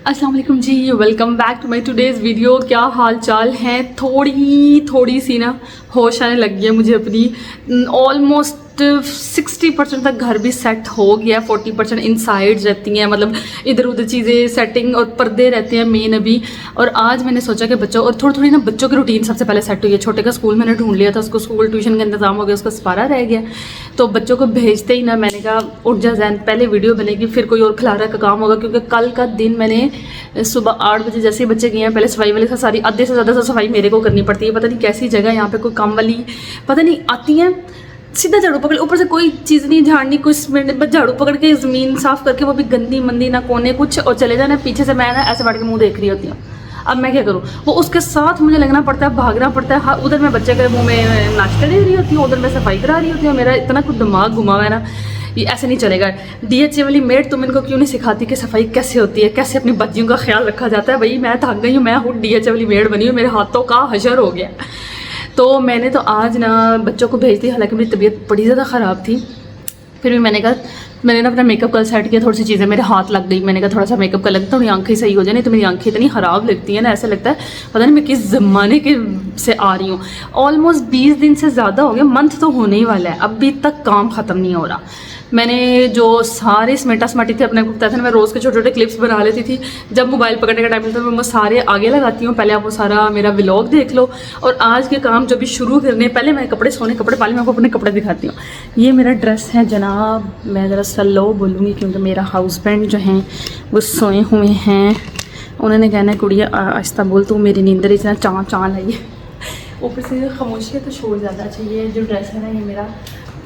अस्सलाम वालेकुम जी, welcome back to my today's video. क्या हाल चाल है? थोड़ी सी ना होश आने लग गई है मुझे अपनी। ऑलमोस्ट 60% तक घर भी सेट हो गया, 40% इनसाइड रहती हैं, मतलब इधर उधर चीज़ें सेटिंग और पर्दे रहते हैं मेन अभी। और आज मैंने सोचा कि बच्चों और थोड़ी ना बच्चों की रूटीन सबसे पहले सेट हुई है। छोटे का स्कूल मैंने ढूंढ लिया था, उसको स्कूल ट्यूशन का इंतजाम हो गया, उसका सपारा रह गया। तो बच्चों को भेजते ही ना मैंने कहा उठ जा जैन, पहले वीडियो बनेगी फिर कोई और खिलारा का काम होगा। क्योंकि कल का दिन मैंने सुबह 8 बजे जैसे ही बच्चे गए हैं, पहले सफाई वाले सारी आधे से ज़्यादा सफाई मेरे को करनी पड़ती है। पता नहीं कैसी जगह यहाँ पे कोई काम वाली पता नहीं आती हैं, सीधा झाड़ू पकड़, ऊपर से कोई चीज़ नहीं झाड़नी, कुछ मिनट बस झाड़ू पकड़ के ज़मीन साफ़ करके, वो भी गंदी मंदी ना कोने कुछ, और चले जाना। पीछे से मैं ना ऐसे बैठ के मुंह देख रही होती हूँ। अब मैं क्या करूँ, वो उसके साथ मुझे लगना पड़ता है, भागना पड़ता है। उधर मैं बच्चे के मुँह में नाश्ता दे रही होती हूँ, उधर मैं सफाई करा रही होती हूँ। मेरा इतना कुछ दिमाग घुमा हुआ है ना, ये ऐसे नहीं चलेगा। डीएचए वाली मेड तुम इनको क्यों नहीं सिखाती कि सफाई कैसे होती है, कैसे अपनी बच्चियों का ख्याल रखा जाता है। भाई मैं थक गई हूँ, मैं हूँ डीएचए वाली मेड बनी हूँ, मेरे हाथों का हशर हो गया। तो मैंने तो आज ना बच्चों को भेज दी, हालांकि मेरी तबीयत बड़ी ज़्यादा ख़राब थी। फिर भी मैंने कहा मैंने ना अपना मेकअप कल सेट किया, थोड़ी सी चीज़ें मेरे हाथ लग गई। मैंने कहा थोड़ा सा मेकअप कर लगता, थोड़ी आंखें सही हो जाए। नहीं तो मेरी आंखें इतनी ख़राब लगती है ना, ऐसा लगता है पता नहीं मैं किस ज़माने के से आ रही हूँ। ऑलमोस्ट 20 दिन से ज़्यादा हो गया, मंथ तो होने ही वाला है, अभी तक काम ख़त्म नहीं हो रहा। मैंने जो सारे समेटा समाटी थे अपने को बताया था ना, मैं रोज़ के छोटे छोटे क्लिप्स बना लेती थी। जब मोबाइल पकड़ने का टाइम मिलता है मैं वो सारे आगे लगाती हूँ। पहले आप वो सारा मेरा व्लॉग देख लो, और आज के काम जो भी शुरू करने पहले मैं कपड़े सोने कपड़े पहले मैं आपको अपने कपड़े दिखाती हूँ। ये मेरा ड्रेस है जनाब, मैं ज़रा स्लो बोलूँगी क्योंकि मेरा हस्बैंड जो हैं वो सोए हुए हैं। उन्होंने कहना है कुड़िया आहिस्ता बोल, तू मेरी नींदर इतना चाँ चाँ लाई है। ऊपर से खामोशी है तो शोर ज़्यादा। अच्छा, ये जो ड्रेस है ना, ये मेरा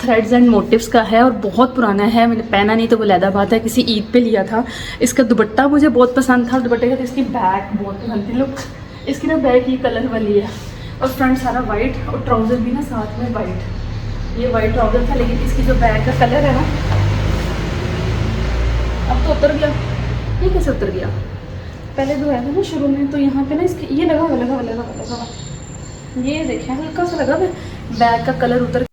थ्रेड्स एंड मोटिव्स का है और बहुत पुराना है। मैंने पहना नहीं तो वो लैदा बात है, किसी ईद पे लिया था। इसका दुपट्टा मुझे बहुत पसंद था, दुपट्टे का तो इसकी बैक बहुत पसंद थी। लुक इसकी ना बैक ये कलर वाली है और फ्रंट सारा वाइट, और ट्राउज़र भी ना साथ में वाइट। ये वाइट ट्राउज़र था, लेकिन इसकी जो बैक का कलर है ना, अब तो उतर गया। ये कैसे उतर गया? पहले जो है ना शुरू में तो यहाँ पे ना इसकी ये लगा हुआ ये देखें हल्का सा लगा हुआ, बैक का कलर उतर।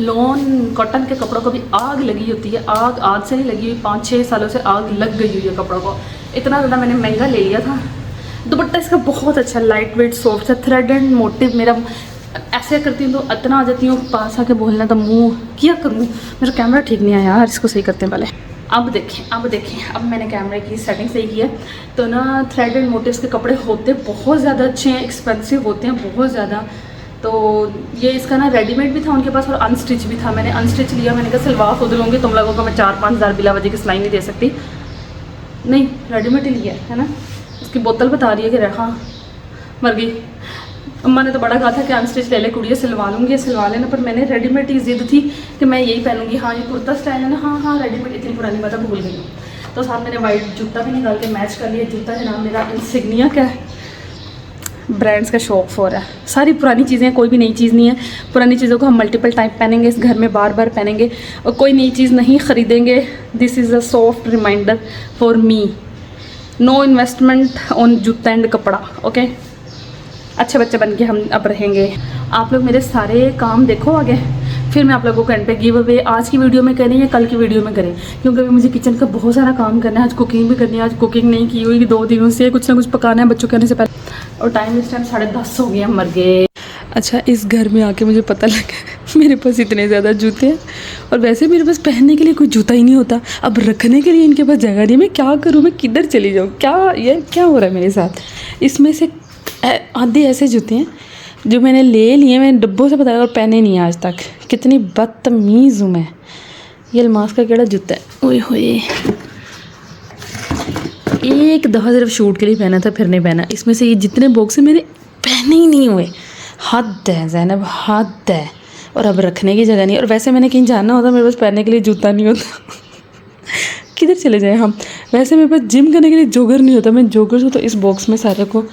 लॉन कॉटन के कपड़ों को भी आग लगी होती है, आग आज से नहीं लगी हुई, 5-6 सालों से आग लग गई हुई है कपड़ों को। इतना ज़्यादा मैंने महंगा ले लिया था। दुपट्टा इसका बहुत अच्छा, लाइट वेट सॉफ्ट है, थ्रेड एंड मोटिव। मेरा ऐसे करती हूँ तो इतना आ जाती हूँ, पास आके बोलना तो मुँह क्या करूँ। मेरा कैमरा ठीक नहीं है यार, इसको सही करते हैं पहले। अब देखें अब मैंने कैमरे की सेटिंग सही की है। तो ना थ्रेड एंड मोटिव्स के कपड़े होते बहुत ज़्यादा अच्छे हैं, एक्सपेंसिव होते हैं बहुत ज़्यादा। तो ये इसका ना रेडीमेड भी था उनके पास और अनस्टिच भी था। मैंने अनस्टिच लिया, मैंने कहा सिलवा खुद लूँगी, तुम लोगों को मैं 4-5 हज़ार बिला वजह की सिलाई नहीं दे सकती। नहीं, रेडीमेड ही लिया है ना। उसकी बोतल बता रही है कि हाँ मर गई। अम्मा ने तो बड़ा कहा था कि अनस्टिच ले ले कुड़िया, सिलवा लूँगी, सिलवा लेना, पर मैंने रेडीमेड ही जिद थी कि मैं यही पहनूंगी। हाँ ये कुर्ता स्टाइल है ना, हाँ रेडीमेड, इतनी पुरानी बात भूल गई हूँ। तो साथ मैंने वाइट जूता भी निकाल के मैच कर लिया। जूता है नाम मेरा इंसिग्निया का है, ब्रांड्स का शौक हो रहा है। सारी पुरानी चीज़ें, कोई भी नई चीज़ नहीं है। पुरानी चीज़ों को हम मल्टीपल टाइम पहनेंगे, इस घर में बार बार पहनेंगे, और कोई नई चीज़ नहीं ख़रीदेंगे। This is a soft reminder for me, no investment on जूता एंड कपड़ा। ओके, अच्छे बच्चे बन के हम अब रहेंगे। आप लोग मेरे सारे काम देखो आगे, फिर मैं आप लोगों को एंड पे गिव अवे आज की वीडियो में करें या कल की वीडियो में करें, क्योंकि अभी मुझे किचन का बहुत सारा काम करना है। आज कुकिंग भी करनी है, आज कुकिंग नहीं की हुई 2 दिनों से, कुछ ना कुछ पकाना है बच्चों के आने से पहले। और टाइम इस टाइम 10:30 हो गया, मर गए। अच्छा, इस घर में आके मुझे पता लगा मेरे पास इतने ज़्यादा जूते हैं, और वैसे मेरे पास पहनने के लिए कोई जूता ही नहीं होता। अब रखने के लिए इनके पास जगह नहीं, मैं क्या करूँ, मैं किधर चली जाऊँ, क्या हो रहा है मेरे साथ। इसमें से आधे ऐसे जूते हैं जो मैंने ले लिए, मैंने डब्बों से बताया और पहने नहीं आज तक। कितनी बदतमीज़ हूँ मैं। ये अलमास का केड़ा जूता है, ओए होए, एक दफ़ा सिर्फ शूट के लिए पहना था, फिर नहीं पहना। इसमें से ये जितने बॉक्स हैं मेरे पहने ही नहीं हुए। हद है ज़ैनब, हद है। और अब रखने की जगह नहीं, और वैसे मैंने कहीं जाना होता मेरे पास पहनने के लिए जूता नहीं होता। किधर चले जाए हम। वैसे मेरे पास जिम करने के लिए जोगर नहीं होता, मैं जोगर हूँ। तो इस बॉक्स में सारे को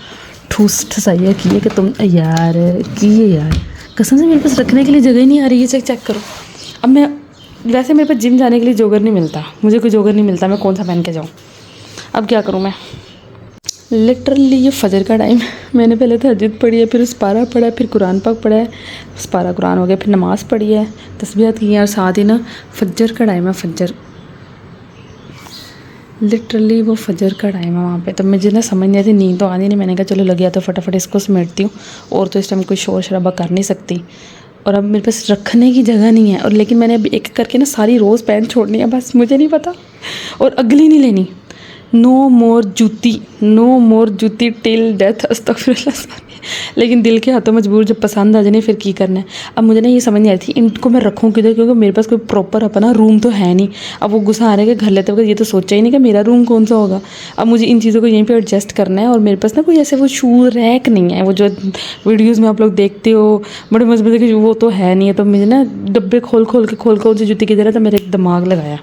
ठूस ठसाइया किए कि तुम यार किए यार, कसम से मेरे पास रखने के लिए जगह ही नहीं आ रही है। चेक करो। अब मैं वैसे मेरे पास जिम जाने के लिए जोगर नहीं मिलता, मुझे कोई जोगर नहीं मिलता, मैं कौन सा पहन के जाऊँ। अब क्या करूँ मैं। लिटरली ये फजर का टाइम, मैंने पहले तहज्जुद पढ़ी है, फिर उसपारा पढ़ा है, फिर कुरान पाक पढ़ा है, उसपारा कुरान हो गया, फिर नमाज़ पढ़ी है, तस्बीहात की है, और साथ ही ना फजर का टाइम है। फजर लिटरली वो फजर का टाइम है वहाँ पे, तो मुझे ना समझ नहीं आती, नींद तो आनी नहीं। मैंने कहा चलो लग गया तो फटाफट इसको समेटती हूँ, और तो इस टाइम कोई शोर शराबा कर नहीं सकती। और अब मेरे पास रखने की जगह नहीं है, और लेकिन मैंने अब एक करके ना सारी रोज़ पहन छोड़नी है, बस मुझे नहीं पता। और अगली नहीं लेनी, नो मोर जूती टिल डेथ, अस्तगफिरुल्लाह। लेकिन दिल के हाथों मजबूर, जब पसंद आ जाए फिर की करना है। अब मुझे ना ये समझ नहीं आई थी इनको मैं रखूँ किधर, क्योंकि मेरे पास कोई प्रॉपर अपना रूम तो है नहीं। अब वो गुस्सा आ रहा है कि घर लेते वक्त ये तो सोचा ही नहीं कि मेरा रूम कौन सा होगा। अब मुझे इन चीज़ों को यहीं पे एडजस्ट करना है, और मेरे पास ना कोई ऐसे वो शू रैक नहीं है, वो जो वीडियोज़ में आप लोग देखते हो बड़े मजबूत के, वो तो है नहीं है। तो मुझे ना डब्बे खोल खोल से जूती किधर है, तो मेरे एक दिमाग लगाया।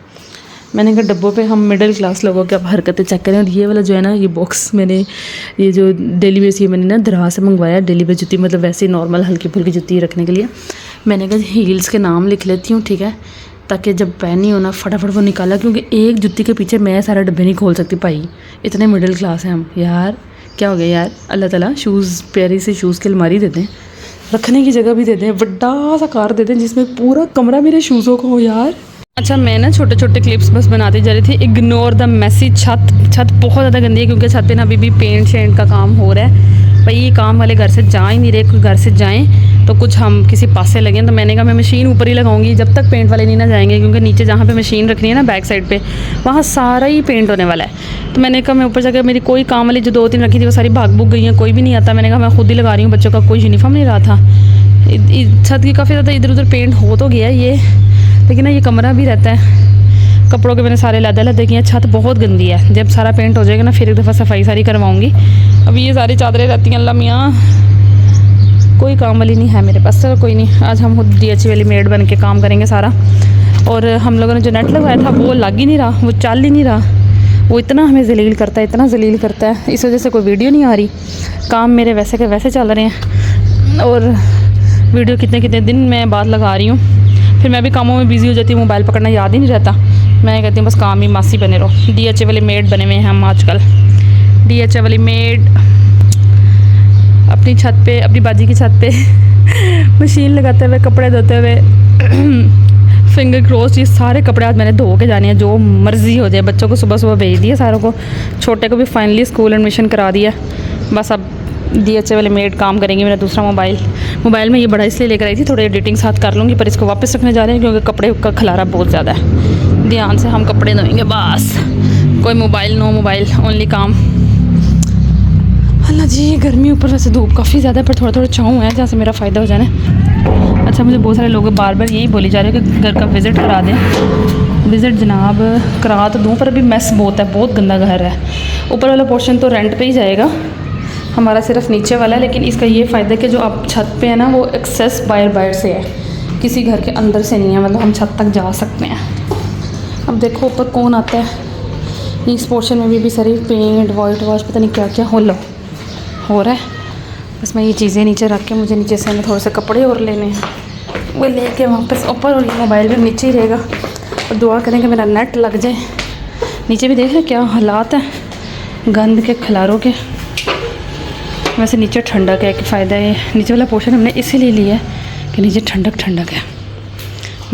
मैंने कहा डब्बों पे हम मिडिल क्लास लोगों की अब हरकतें चेक करें। और ये वाला जो है ना, ये बॉक्स मैंने ये जो डेली बेस, ये मैंने ना दरा से मंगवाया, डेली बेस जूती, मतलब वैसे नॉर्मल हल्की फुल्की जूती रखने के लिए। मैंने कहा हील्स के नाम लिख लेती हूँ, ठीक है, ताकि जब पहनी हो ना फटाफट वो निकाला, क्योंकि एक जूती के पीछे मैं सारा डब्बे नहीं खोल सकती भाई, इतने मिडिल क्लास हैं हम। यार क्या हो गया यार, अल्लाह ताला शूज़, प्यारी से शूज़ की अलमारी दे दें, रखने की जगह भी दे दें, बड़ा सा कार दे दें जिसमें पूरा कमरा मेरे शूज़ों को हो यार। अच्छा, मैं ना छोटे छोटे क्लिप्स बस बनाती जा रही थी। इग्नोर द मैसी छत बहुत ज़्यादा गंदी है, क्योंकि छत पे ना अभी भी पेंट शेंट का काम हो रहा है। भाई ये काम वाले घर से जा ही नहीं रहे, कोई घर से जाएं तो कुछ हम किसी पास से लगें। तो मैंने कहा मैं मशीन ऊपर ही लगाऊंगी जब तक पेंट वाले नहीं ना जाएंगे, क्योंकि नीचे जहाँ पे मशीन रखनी है ना बैक साइड पे, वहाँ सारा ही पेंट होने वाला है। तो मैंने कहा मैं ऊपर जाकर, मेरी कोई काम वाली जो 2-3 रखी थी वो सारी भाग भूग गई हैं, कोई भी नहीं आता। मैंने कहा मैं खुद ही लगा रही हूँ, बच्चों का कोई यूनिफॉर्म नहीं रहा था। छत की काफ़ी ज़्यादा इधर उधर पेंट हो तो गया ये, लेकिन ना ये कमरा भी रहता है। कपड़ों के मैंने सारे लदे किए। छत बहुत गंदी है, जब सारा पेंट हो जाएगा ना फिर एक दफ़ा सफाई सारी करवाऊँगी। अभी ये सारी चादरें रहती हैं, अल्लाह मियाँ कोई काम वाली नहीं है मेरे पास। चलो कोई नहीं, आज हम खुद DH वाली मेड बन के काम करेंगे सारा। और हम लोगों ने जो नेट लगाया था वो लग ही नहीं रहा, वो चल ही नहीं रहा, वो इतना हमें जलील करता है, इतना जलील करता है, इस वजह से कोई वीडियो नहीं आ रही। काम मेरे वैसे के वैसे चल रहे हैं, और वीडियो कितने दिन मैं बाद लगा रही हूँ, फिर मैं भी कामों में बिज़ी हो जाती हूँ, मोबाइल पकड़ना याद ही नहीं रहता। मैं कहती हूँ बस काम ही मासी बने रहो। DH वाली मेड बने हुए हैं हम आजकल। DH वाली मेड अपनी छत पे, अपनी बाजी की छत पे मशीन लगाते हुए, कपड़े धोते हुए फिंगर क्रॉस, ये सारे कपड़े आज मैंने धो के जाने हैं, जो मर्ज़ी हो जाए। बच्चों को सुबह भेज दिया सारों को, छोटे को भी फाइनली स्कूल एडमिशन करा दिया। बस अब DH वाले मेड काम करेंगे। मेरा दूसरा मोबाइल में ये बड़ा इसलिए लेकर आई थी, थोड़ी एडिटिंग साथ कर लूँगी, पर इसको वापस रखने जा रहे हैं क्योंकि कपड़े का खलारा बहुत ज़्यादा है। ध्यान से हम कपड़े धोएंगे बस, कोई मोबाइल, नो मोबाइल, ओनली काम। अल्लाह जी, गर्मी ऊपर वैसे धूप काफ़ी ज़्यादा है, पर थोड़ा छाँव है जहाँ से मेरा फ़ायदा हो जाना है। अच्छा, मुझे बहुत सारे लोग बार बार यही बोली जा रहे हैं कि घर का विज़िट करा दें। विज़िट जनाब करा तो दूँ, पर अभी मेस बहुत है, बहुत गंदा घर है। ऊपर वाला पोर्शन तो रेंट पे ही जाएगा, हमारा सिर्फ नीचे वाला है। लेकिन इसका ये फ़ायदा है कि जो आप छत पे है ना, वो एक्सेस बाहर से है, किसी घर के अंदर से नहीं है, मतलब हम छत तक जा सकते हैं। अब देखो ऊपर कौन आता है। इस पोर्शन में भी सारी पेंट, वाइट वॉश, पता नहीं क्या क्या हो रहा है। बस मैं ये चीज़ें नीचे रख के, मुझे नीचे से थोड़े से कपड़े और लेने हैं, वो लेके वापस ऊपर, और ये मोबाइल भी नीचे ही रहेगा। और दुआ करें कि मेरा नेट लग जाए। नीचे भी देख रहे क्या हालात हैं गंद के, खलारों के। वैसे नीचे ठंडक है, कि फ़ायदा है, नीचे वाला पोर्शन हमने इसीलिए लिया है कि नीचे ठंडक है।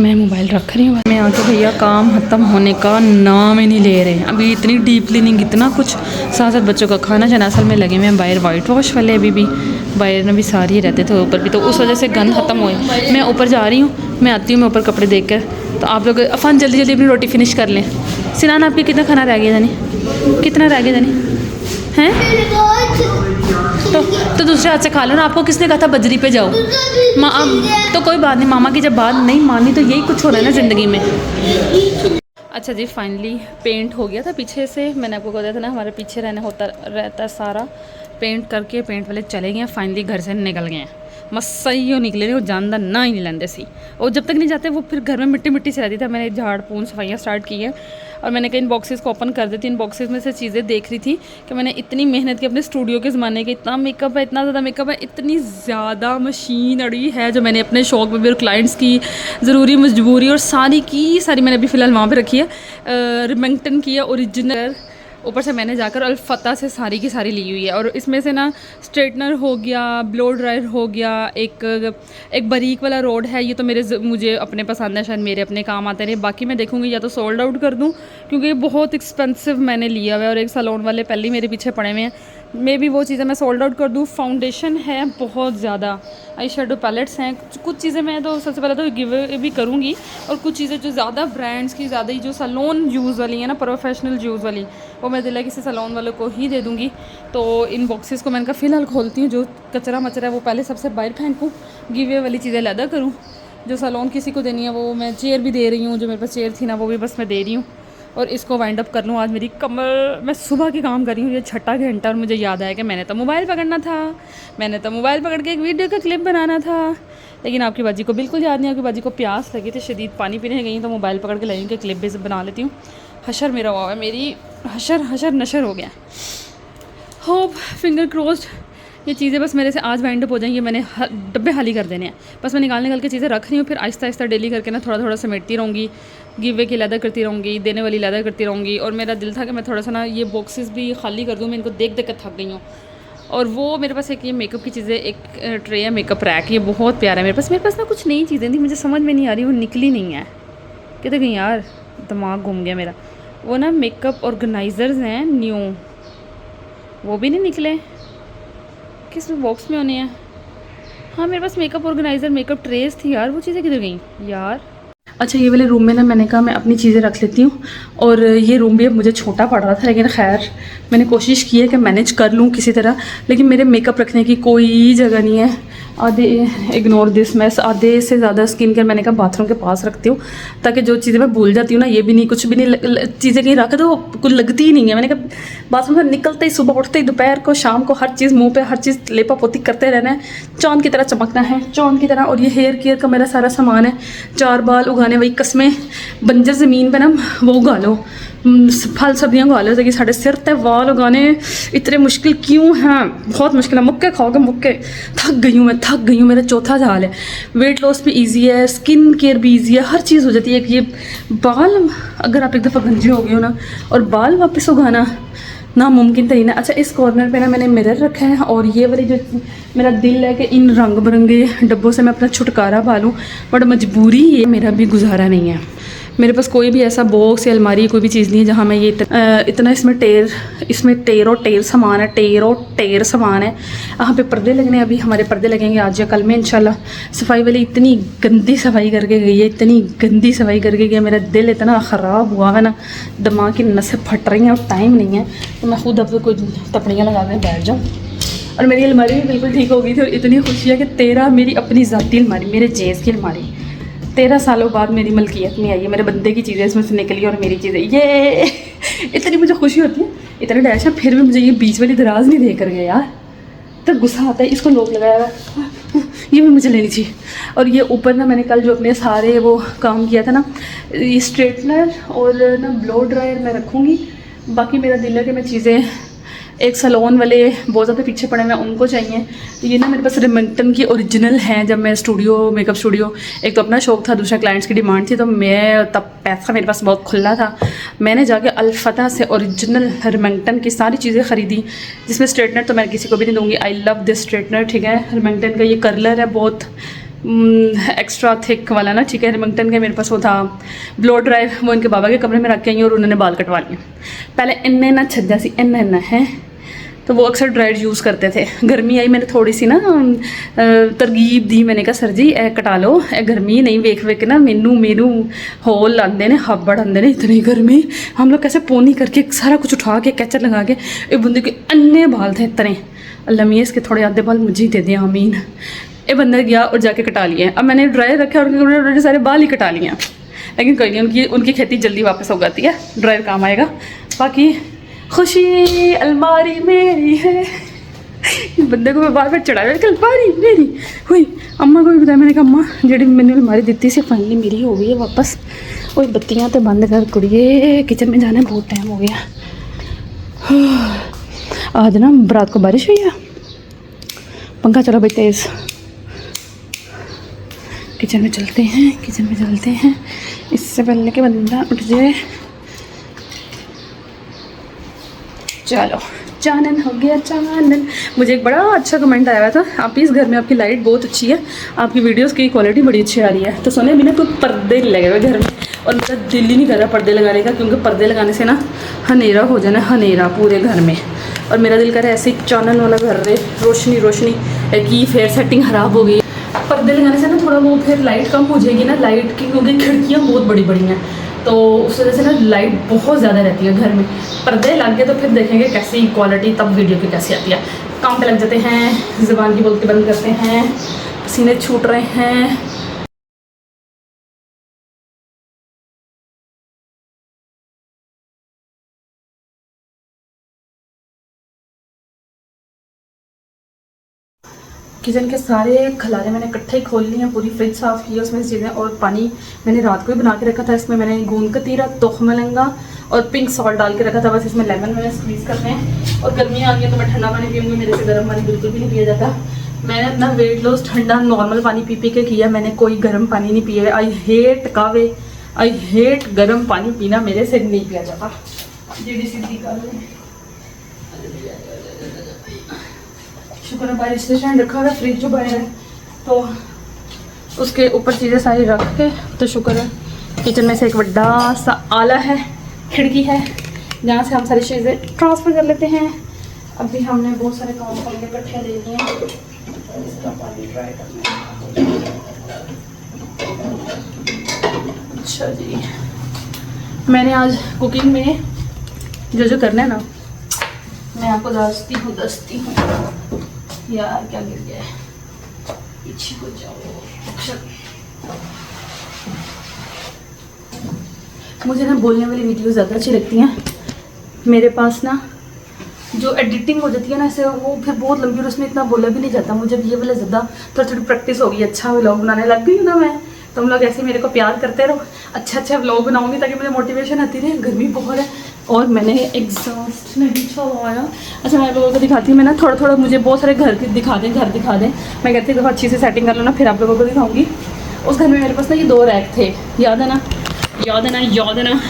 मैं मोबाइल रख रही हूँ। मैं आके भैया काम ख़त्म होने का नाम ही नहीं ले रहे। अभी इतनी डीप क्लीनिंग, इतना कुछ, साथ साथ बच्चों का खाना चनासल में लगे हुए हैं। बाहर वाइट वॉश वाले अभी भी बाहर में भी सारी रहते थे, ऊपर भी, तो उस वजह से गंद ख़त्म हुए। मैं ऊपर जा रही हूँ, मैं आती हूँ, मैं ऊपर कपड़े देख कर। तो आप लोग अफान जल्दी अपनी रोटी फिनिश कर लें। सिनान आपकी कितना खाना रह गया जानी, कितना रह गया जानी हैं? तो दूसरे हाथ से खा लो ना। आपको किसने कहा था बजरी पे जाओ? तो कोई बात नहीं, मामा की जब बात नहीं मानी तो यही कुछ हो रहा है ना ज़िंदगी में। अच्छा जी, फाइनली पेंट हो गया था पीछे से। मैंने आपको बताया था ना, हमारे पीछे रहता है सारा। पेंट करके पेंट वाले चले गए, फाइनली घर से निकल गए हैं। मस्त सही हो निकले, वो जानदा ना ही नहीं लेंदे सी, और जब तक नहीं जाते वो फिर घर में मिट्टी से रहती थी। मैंने झाड़ पून सफाइयाँ स्टार्ट की है, और मैंने कई इन बॉक्सेस को ओपन कर दी थी। इन बॉक्सेस में से चीज़ें देख रही थी कि मैंने इतनी मेहनत की अपने स्टूडियो के ज़माने के, इतना मेकअप है, इतना ज़्यादा मेकअप है, इतनी ज़्यादा मशीन अड़ी है जो मैंने अपने शौक में भी, और क्लाइंट्स की ज़रूरी मजबूरी और सारी मैंने अभी फ़िलहाल वहाँ पर रखी है। रिमेंगटन की है ओरिजिनल, ऊपर से मैंने जाकर अल्फता से सारी की सारी ली हुई है। और इसमें से ना स्ट्रेटनर हो गया, ब्लो ड्रायर हो गया, एक बारीक वाला रोड है, ये तो मुझे अपने पसंद है, शायद मेरे अपने काम आते रहे। बाकी मैं देखूँगी या तो सोल्ड आउट कर दूँ क्योंकि ये बहुत एक्सपेंसिव मैंने लिया हुआ है, और एक सैलून वाले पहले ही मेरे पीछे पड़े हुए हैं। मे भी वो चीज़ें मैं सोल्ड आउट कर दूँ। फाउंडेशन है बहुत ज़्यादा, आई शेडो पैलेट्स हैं, कुछ चीज़ें मैं तो सबसे पहले तो गिव भी करूँगी, और कुछ चीज़ें जो ज़्यादा ब्रांड्स की, ज़्यादा ही जो सैलून यूज़ वाली है ना, प्रोफेशनल यूज़ वाली, वो मैं दिला किसी सैलून वालों को ही दे दूँगी। तो इन बॉक्सेस को मैंने कहा फ़िलहाल खोलती हूँ, जो कचरा मचरा है वो पहले सबसे बाहर फेंकूँ, गिव वे वाली चीज़ें लैदा करूँ। जो सैलून किसी को देनी है वो मैं चेयर भी दे रही हूँ, जो मेरे पास चेयर थी ना वो भी बस मैं दे रही हूँ। और इसको वाइंड अप कर लूँ। आज मेरी कमर, मैं सुबह की काम कर रही हूँ, ये 6ठा घंटा, और मुझे याद आया कि मैंने तो मोबाइल पकड़ना था, मैंने तो मोबाइल पकड़ के एक वीडियो का क्लिप बनाना था। लेकिन आपकी बाजी को बिल्कुल याद नहीं। आपकी बाजी को प्यास लगी थी, शदीद पानी पीने गई तो मोबाइल पकड़ के लगी कि क्लिप भी बना लेती हूँ। हशर मेरा हुआ है, मेरी हशर नशर हो गया। होप फिंगर क्रोस्ड ये चीज़ें बस मेरे से आज वाइंड अप हो जाएंगी। मैंने डब्बे खाली कर देने हैं, बस मैं निकाल के चीज़ें रख रही हूँ, फिर आहिस्ता आहिस्ता डेली करके ना थोड़ा थोड़ा समेटती रहूँगी, गिव वे की लैदा करती रहूँगी, देने वाली लैदा करती रहूँगी। और मेरा दिल था कि मैं थोड़ा सा ना ये बॉक्सेस भी खाली कर दूँ, मैं इनको देख देख कर थक गई हूँ। और वो मेरे पास एक ये मेकअप की चीज़ें, एक ट्रे है मेकअप रैक, ये बहुत प्यारा है मेरे पास ना कुछ नई चीज़ें थी, मुझे समझ में नहीं आ रही, वो निकली नहीं है, कहते गई यार, दिमाग घूम गया मेरा। वो ना मेकअप ऑर्गेनाइज़र्स हैं न्यू, वो भी नहीं निकले, किस बॉक्स में होने हैं। हाँ मेरे pass makeup organiser, makeup trace थी यार, वो चीज़ें किधर गई यार। अच्छा ये वाले रूम में ना मैंने कहा मैं अपनी चीज़ें रख लेती हूँ, और ये रूम भी अब मुझे छोटा पड़ रहा था, लेकिन खैर मैंने कोशिश की है कि मैनेज कर लूँ किसी तरह। लेकिन मेरे मेकअप रखने की कोई जगह नहीं है, आधे इग्नोर दिस मैस, आधे से ज़्यादा स्किन केयर मैंने कहा बाथरूम के पास रखती हूँ, ताकि जो चीज़ें मैं भूल जाती हूँ ना, ये भी नहीं, कुछ भी नहीं, चीज़ें कहीं रख दो कुछ लगती ही नहीं है। मैंने कहा बाथरूम से निकलते ही, सुबह उठते ही, दोपहर को, शाम को, हर चीज़ मुँह पर, हर चीज़ लेपा पोती करते रहना है, चाँद की तरह चमकना है, चाँद की तरह। और ये हेयर केयर का मेरा सारा सामान है, 4 बाल उगाने वही कस्में, बंजर ज़मीन पर ना वो उगा लो, फल सब्जियां उगा लो, ताकि साढ़े सिर तक वाल उगाने इतने मुश्किल क्यों हैं, बहुत मुश्किल है। मुक्के खाओगे मुक्के, थक गई हूँ मैं, थक गई हूँ। मेरा चौथा साल है, वेट लॉस भी इजी है, स्किन केयर भी इजी है, हर चीज़ हो जाती है। ये बाल अगर आप एक दफ़ा गंजे हो गए हो ना, और बाल वापस उगाना नामुमकिन तरीन है। अच्छा इस कॉर्नर पे ना मैंने मिरर रखा है, और ये वाली जो मेरा दिल है कि इन रंग बिरंगे डब्बों से मैं अपना छुटकारा पालूँ, बट मजबूरी ये मेरा भी गुजारा नहीं है। मेरे पास कोई भी ऐसा बॉक्स या अलमारी कोई भी चीज़ नहीं है जहाँ मैं ये इतना इसमें टेर और टेर सामान है, टेर और टेर सामान है। यहाँ पे पर्दे लगने हैं, अभी हमारे पर्दे लगेंगे आज या कल में इंशाल्लाह। सफाई वाली इतनी गंदी सफाई करके गई है, इतनी गंदी सफाई करके गई, मेरा दिल इतना ख़राब हुआ है ना, दिमाग की नसें फट रही हैं और टाइम नहीं है, तो मैं खुद अब कोई तपड़ियाँ लगा के बैठ जाऊँ। और मेरी अलमारी भी बिल्कुल ठीक हो गई थी, और इतनी खुशी है कि 13 मेरी अपनी ज़ाती अलमारी, मेरे जेज़ की अलमारी 13 सालों बाद मेरी मलकियत में आई है, मेरे बंदे की चीज़ें इसमें से निकली और मेरी चीज़ें, ये इतनी मुझे खुशी होती है, इतने डैश है। फिर भी मुझे ये बीच वाली दराज नहीं दे कर गया यार, तो गुस्सा आता है। इसको लोग लगाया हुआ, ये भी मुझे लेनी चाहिए। और ये ऊपर ना मैंने कल जो अपने सारे वो काम किया था ना, ये स्ट्रेटनर और ना ब्लो ड्रायर मैं रखूँगी। बाकी मेरा दिल है कि मैं चीज़ें, एक सैलून वाले बहुत ज़्यादा पीछे पड़े हुए हैं, उनको चाहिए। तो ये ना मेरे पास रेमिंगटन की ओरिजिनल हैं। जब मैं मेकअप स्टूडियो, एक तो अपना शौक था, दूसरा क्लाइंट्स की डिमांड थी, तो मैं तब पैसा मेरे पास बहुत खुला था, मैंने जाके अल्फता से ओरिजिनल रेमिंगटन की सारी चीज़ें ख़रीदी, जिसमें स्ट्रेटनर तो मैं किसी को भी नहीं दूँगी। आई लव दिस स्ट्रेटनर, ठीक है। रेमिंगटन का ये कर्लर है, बहुत एक्स्ट्रा थिक वाला ना, ठीक है। रेमिंगटन का मेरे पास वो था। ब्लो ड्रायर वो इनके बाबा के कमरे में रख के आई और उन्होंने बाल कटवा लिए। पहले इन्ने ना छज्जा सी इन्ना है, तो वो अक्सर ड्रायर यूज़ करते थे। गर्मी आई, मैंने थोड़ी सी ना तरगीब दी, मैंने कहा सर जी ए कटा लो, ए गर्मी नहीं वेख वेख ना मेनू होल आते ने, हब्बड़ आते ने, इतनी गर्मी। हम लोग कैसे पोनी करके सारा कुछ उठा के कैचर लगा के, एक बंदे के अन्ने बाल थे इतने, अल्लाह मियाँ इसके थोड़े आधे बाल मुझे ही दे दिया, आमीन। ये बंदा गया और जाके कटा लिए। अब मैंने ड्रायर रखा और उन्होंने सारे बाल ही कटा लिए, लेकिन कोई नहीं, उनकी खेती जल्दी वापस हो जाती है, ड्रायर काम आएगा। बाकी खुशी अलमारी मेरी है, बंदे को मैं बार बार चढ़ाया कि अलमारी मेरी हुई। अम्मा को भी बताया, मैंने कहा अम्मा जी मैंने अलमारी दी सी फाइनली मेरी हो गई है वापस। वही बत्तियाँ तो बंद कर कुड़िए, किचन में जाना बहुत टाइम हो गया। आज ना रात को बारिश हुई है, पंखा चला भाई तेज़। किचन में चलते हैं, इससे पहले कि बंदा उठ जाए। चलो चानन हो गया चानन। मुझे एक बड़ा अच्छा कमेंट आया हुआ था, आप इस घर में आपकी लाइट बहुत अच्छी है, आपकी वीडियोस की क्वालिटी बड़ी अच्छी आ रही है। तो सोने अभी ना कोई पर्दे नहीं लगे हुए घर में, और मेरा दिल ही नहीं कर रहा पर्दे लगाने का, क्योंकि पर्दे लगाने से ना हनेरा हो जाना, हनेरा पूरे घर में। और मेरा दिल कर रहा है ऐसे ही चानन वाला घर रहे, रोशनी रोशनी की। फेयर सेटिंग ख़राब हो गई, पर्दे लगाने से ना थोड़ा वो फिर लाइट कम हो जाएगी ना लाइट की, क्योंकि खिड़कियाँ बहुत बड़ी बड़ी हैं, तो उस वजह से ना लाइट बहुत ज़्यादा रहती है घर में। पर्दे लग गए तो फिर देखेंगे कैसी क्वालिटी, तब वीडियो की कैसी आती है। काम पे लग जाते हैं, ज़ुबान की बोलते बंद करते हैं, पसीने छूट रहे हैं। किचन के सारे खलारे मैंने इकट्ठे खोल लिए हैं, पूरी फ्रिज साफ़ की है, उसमें चीज़ें। और पानी मैंने रात को ही बना के रखा था, इसमें मैंने गूंद कतीरा, तोखमलंगा और पिंक सॉल्ट डाल के रखा था। बस इसमें लेमन मैंने स्क्वीज़ करते हैं। और गर्मी आ गई है तो मैं ठंडा पानी पीऊँगी, मेरे से गर्म पानी बिल्कुल भी नहीं पिया जाता। मैंने अपना वेट लॉस ठंडा नॉर्मल पानी पी पी के किया, मैंने कोई गर्म पानी नहीं पिया। आई हेट कावे, आई हेट गर्म पानी पीना, मेरे से नहीं पिया जाता। शुक्र है बाहर स्टेशन रखा हुआ है, फ्रिज जो बाहर है तो उसके ऊपर चीज़ें सारी रख के, तो शुक्र है। किचन में से एक बड़ा सा आला है, खिड़की है, जहाँ से हम सारी चीज़ें ट्रांसफ़र कर लेते हैं। अभी हमने बहुत सारे काम करके इकट्ठे ले लिए हैं। इसका पानी ट्राई करना है। अच्छा जी, मैंने आज कुकिंग में जो करना है ना, मैं आपको दसती हूँ। यार क्या गिर गया है, पीछे हो जाओ। मुझे ना बोलने वाली वीडियो ज़्यादा अच्छी लगती हैं। मेरे पास ना जो एडिटिंग हो जाती है ना, ऐसे वो फिर बहुत लंबी और उसमें इतना बोला भी नहीं जाता। मुझे ये वाला ज़्यादा थोड़ी प्रैक्टिस हो गई, अच्छा व्लॉग बनाने लग गई ना मैं। तुम लोग ऐसे मेरे को प्यार करते रहो, अच्छा व्लॉग बनाऊंगी ताकि मुझे मोटिवेशन आती रहे। गर्मी बहुत है और मैंने एग्जॉस्ट नहीं छवाया। अच्छा मैं आप लोगों को दिखाती हूँ। मैं ना थोड़ा मुझे बहुत सारे घर दिखा दें। मैं कहती हूँ अच्छी से सेटिंग कर लो ना, फिर आप लोगों को दिखाऊंगी। उस घर में मेरे पास ना ये 2 रैक थे, याद है ना।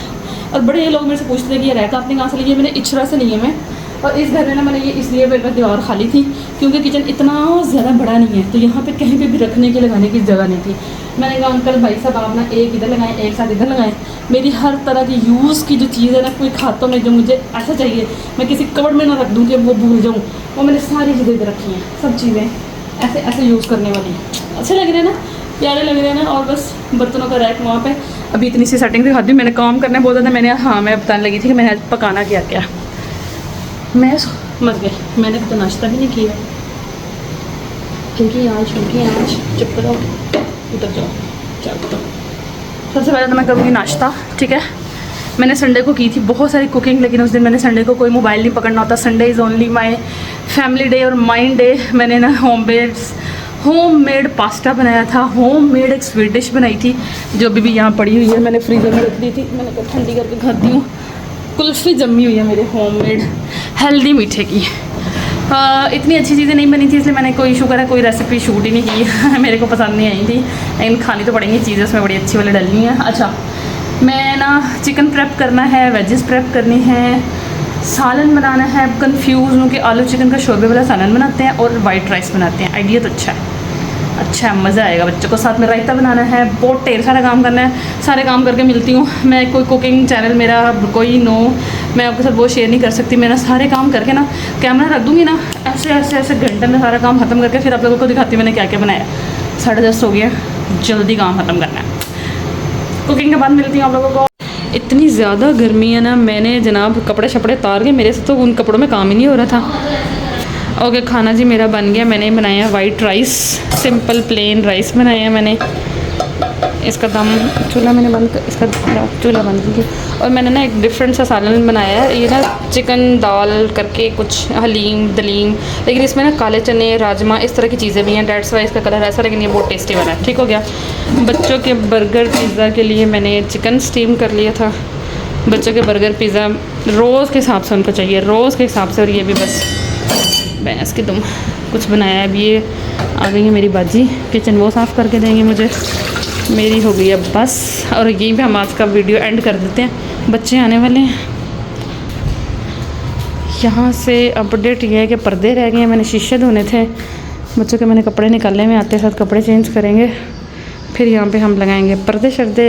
और बड़े लोग मेरे से पूछते थे कि ये रैक आपने कहाँ से ली है। मैंने इचरा से ली है मैं। और इस घर में ना मैंने ये इसलिए, मेरे पास दीवार खाली थी क्योंकि किचन इतना ज़्यादा बड़ा नहीं है, तो यहाँ पे कहीं पे भी रखने की लगाने की जगह नहीं थी। मैंने कहा अंकल भाई साहब आप ना एक इधर लगाएं, एक साथ इधर लगाएं। मेरी हर तरह की यूज़ की जो चीज़ है ना, कोई खातों में जो मुझे ऐसा चाहिए मैं किसी कवर में ना रख दूँ कि वो भूल जाऊँ, वो मैंने सारी चीज़ें इधर रखी हैं। सब चीज़ें ऐसे यूज़ करने वाली, अच्छे लग रहे हैं ना, प्यारे लग रहे हैं ना। और बस बर्तनों का रैक वहाँ पे। अभी इतनी सी सेटिंग दिखाती हूँ। मैंने काम करना बहुत ज़्यादा। मैं बताने लगी थी कि मैंने आज पकाना क्या। मैं मर गई, मैंने तो नाश्ता भी नहीं किया क्योंकि आज चुप करो, उतर जाओ। चलो तो सबसे पहले तो मैं करूँगी नाश्ता, ठीक है। मैंने संडे को की थी बहुत सारी कुकिंग, लेकिन उस दिन मैंने संडे को कोई मोबाइल नहीं पकड़ना होता। Sunday is only my family day और माइंड डे। मैंने ना होममेड पास्ता बनाया था, होममेड एक स्वीट डिश बनाई थी जो अभी भी यहाँ पड़ी हुई है। मैंने फ्रीज़र में रख दी थी, मैंने कहा ठंडी करके खाती हूँ। कुल्फ़ी जमी हुई है मेरे होममेड हेल्दी मीठे की। इतनी अच्छी चीज़ें नहीं बनी थी, इसलिए मैंने कोई रेसिपी शूट ही नहीं की। मेरे को पसंद नहीं आई थी, लेकिन खानी तो पड़ेंगी चीज़ें, उसमें बड़ी अच्छी वाली डलनी है। अच्छा मैं ना चिकन प्रेप करना है, वेजेस प्रेप करनी है, सालन बनाना है। कंफ्यूज हूँ कि आलू चिकन का शोरबे वाला सालन बनाते हैं और वाइट राइस बनाते हैं। आइडिया तो अच्छा है, मज़ा आएगा। बच्चों को साथ में रायता बनाना है, बहुत ढेर सारा काम करना है। सारे काम करके मिलती हूँ मैं। कोई कुकिंग चैनल मेरा कोई मैं आपके साथ वो शेयर नहीं कर सकती। मैं ना सारे काम करके ना कैमरा रख दूँगी ना, ऐसे घंटे में सारा काम ख़त्म करके फिर आप लोगों को दिखाती हूँ मैंने क्या क्या बनाया। 10:30 हो गया, जल्दी काम ख़त्म करना है। कुकिंग के बाद मिलती हूँ आप लोगों को। इतनी ज़्यादा गर्मी है ना, मैंने जनाब कपड़े शपड़े तार के, मेरे से तो उन कपड़ों में काम ही नहीं हो रहा था। ओके खाना जी मेरा बन गया। मैंने बनाया white rice, simple plain rice बनाया मैंने। इसका दम चूल्हा मैंने इसका चूल्हा बंद किया। और मैंने ना एक डिफरेंट सा सालन बनाया है, ये ना चिकन दाल करके कुछ हलीम दलीम, लेकिन इसमें ना काले चने राजमा इस तरह की चीज़ें भी हैं। डेट्स वाई इसका कलर ऐसा, लेकिन ये बहुत टेस्टी बना है। ठीक हो गया। बच्चों के बर्गर पिज़्ज़ा के लिए मैंने चिकन स्टीम कर लिया था। बच्चों के बर्गर पिज़्ज़ा रोज़ के हिसाब से उनको चाहिए, रोज़ के हिसाब से। और ये भी बस भैंस की तुम कुछ बनाया है। अब ये आ गई है मेरी बाजी, किचन वो साफ़ करके देंगे मुझे। मेरी हो गई अब बस, और यहीं पे हम आज का वीडियो एंड कर देते हैं। बच्चे आने वाले हैं यहाँ से अपडेट ये है कि पर्दे रह गए हैं, मैंने शीशे धोने थे बच्चों के, मैंने कपड़े निकाले में आते साथ कपड़े चेंज करेंगे, फिर यहाँ पे हम लगाएंगे पर्दे शर्दे।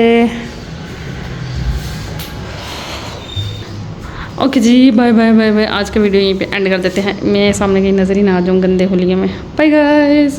ओके जी, बाय बाय बाय बाय। आज का वीडियो यहीं पे एंड कर देते हैं। मैं सामने कहीं नज़र ही ना आ जाऊँ गंदे होलिये में। Bye guys.